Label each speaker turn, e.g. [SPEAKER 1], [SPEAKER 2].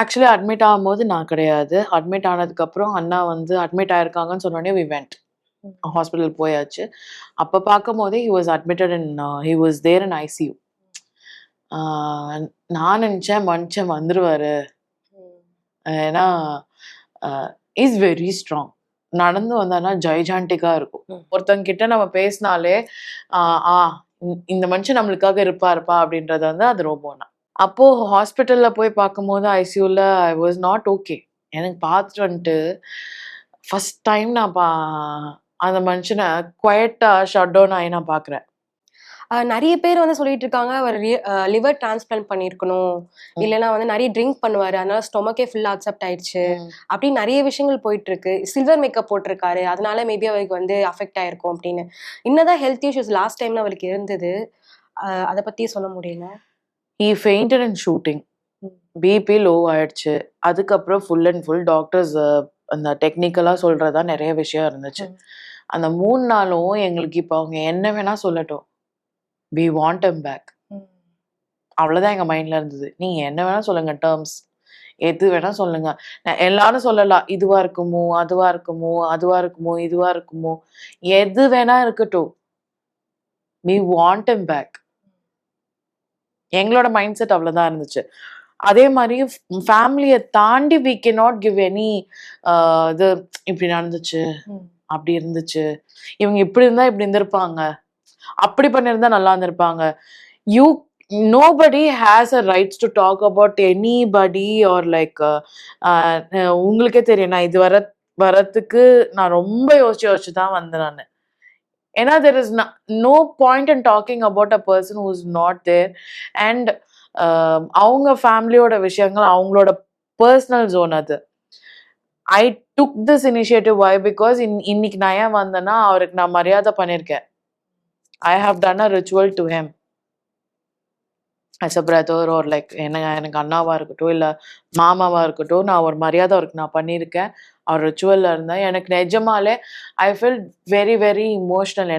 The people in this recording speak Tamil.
[SPEAKER 1] ஆக்சுவலி அட்மிட் ஆகும்போது நான் கிடையாது. அட்மிட் ஆனதுக்கப்புறம் அண்ணா வந்து அட்மிட் ஆயிருக்காங்கன்னு சொன்னோனே வி வென்ட். ஹாஸ்பிட்டல் போயாச்சு. அப்ப பார்க்கும்போதே he was admitted in he was there in ICU. ஆ நான் நினைச்சேன் மனுஷன் வந்துருவாரு. ஏன்னா இஸ் வெரி ஸ்ட்ராங். நடந்து வந்தானா ஜெய்ஜாண்டிக்கா இருக்கும். ஒருத்தங்க கிட்ட நம்ம பேசினாலே ஆ இந்த மனுஷன் நம்மளுக்காக இருப்பாருப்பா அப்படின்றது வந்து அது ரோபோனா. அப்போ ஹாஸ்பிட்டல்ல போய் பார்க்கும்போது ஐசியூல ஐ வாஸ் நாட் ஓகே. எனக்கு பார்த்துட்டு வந்துட்டு ஃபர்ஸ்ட் டைம் நான் அந்த மனுஷனை குவைட்டா ஷட் டவுன் ஆகி நான் பார்க்குறேன்.
[SPEAKER 2] நிறைய பேர் வந்து சொல்லிட்டு இருக்காங்க அவர் லிவர் டிரான்ஸ்பிளான்ட் பண்ணியிருக்கணும், இல்லைன்னா வந்து நிறைய ட்ரிங்க் பண்ணுவாரு, அதனால ஸ்டொமக்கே ஃபுல்லா அக்செப்ட் ஆயிடுச்சு அப்படின்னு நிறைய விஷயங்கள் போயிட்டு இருக்கு. சில்வர் மேக்கப் போட்டிருக்காரு, அதனால மேபி அவருக்கு வந்து அஃபெக்ட் ஆயிருக்கும் அப்படின்னு. இன்னதான் ஹெல்த் இஷ்யூஸ் லாஸ்ட் டைம்ல அவருக்கு இருந்தது, அதை பத்தி சொல்ல முடியல.
[SPEAKER 1] He fainted in shooting. BP low ஆயிடுச்சு. அதுக்கப்புறம் ஃபுல் அண்ட் ஃபுல் டாக்டர்ஸ் அந்த டெக்னிக்கலா சொல்றதா நிறைய விஷயம் இருந்துச்சு. அந்த 3 நாளும் எங்களுக்கு இப்போ அவங்க என்ன வேணா சொல்லட்டும், we want him back. அவ்வளவுதான் எங்க மைண்ட்ல இருந்தது. நீங்க என்ன வேணா சொல்லுங்க டேர்ம்ஸ். எது வேணா சொல்லுங்க. எல்லாரும் சொல்லலாம். இதுவா இருக்குமோ, அதுவா இருக்குமோ, அதுவா இருக்குமோ, இதுவா இருக்குமோ. எது வேணா இருக்கட்டும். we want him back. எங்களோட மைண்ட் செட் அவ்வளவுதான் இருந்துச்சு. அதே மாதிரி ஃபேமிலியை தாண்டி we cannot give any இது இப்படி நடந்துச்சு, அப்படி இருந்துச்சு, இவங்க இப்படி இருந்தா இப்படி இருந்திருப்பாங்க, அப்படி பண்ணிருந்தா நல்லா இருந்திருப்பாங்க. You nobody has a rights to talk about anybody or like உங்களுக்கே தெரியும் நான் இது வரத்துக்கு நான் ரொம்ப யோசிச்சு தான் வந்தேன் நானு. ஏன்னா there is no point in talking about a person who is not there and அவங்க ஃபேமிலியோட விஷயங்கள் அவங்களோட பர்சனல் ஜோன் அது. I took this initiative why because இன்னைக்கு நான் ஏன் வந்தேன்னா அவருக்கு நான் மரியாதை பண்ணியிருக்கேன். I have done a ritual to him as a brother or like எனக்கு அண்ணாவா இருக்கட்டும் இல்ல மாமாவா இருக்கட்டும், நான் ஒரு மரியாதை அவருக்கு நான் பண்ணியிருக்கேன். அவர் ரிச்சுவல்ல இருந்தேன். எனக்கு நிஜமாலே I feel very very emotional.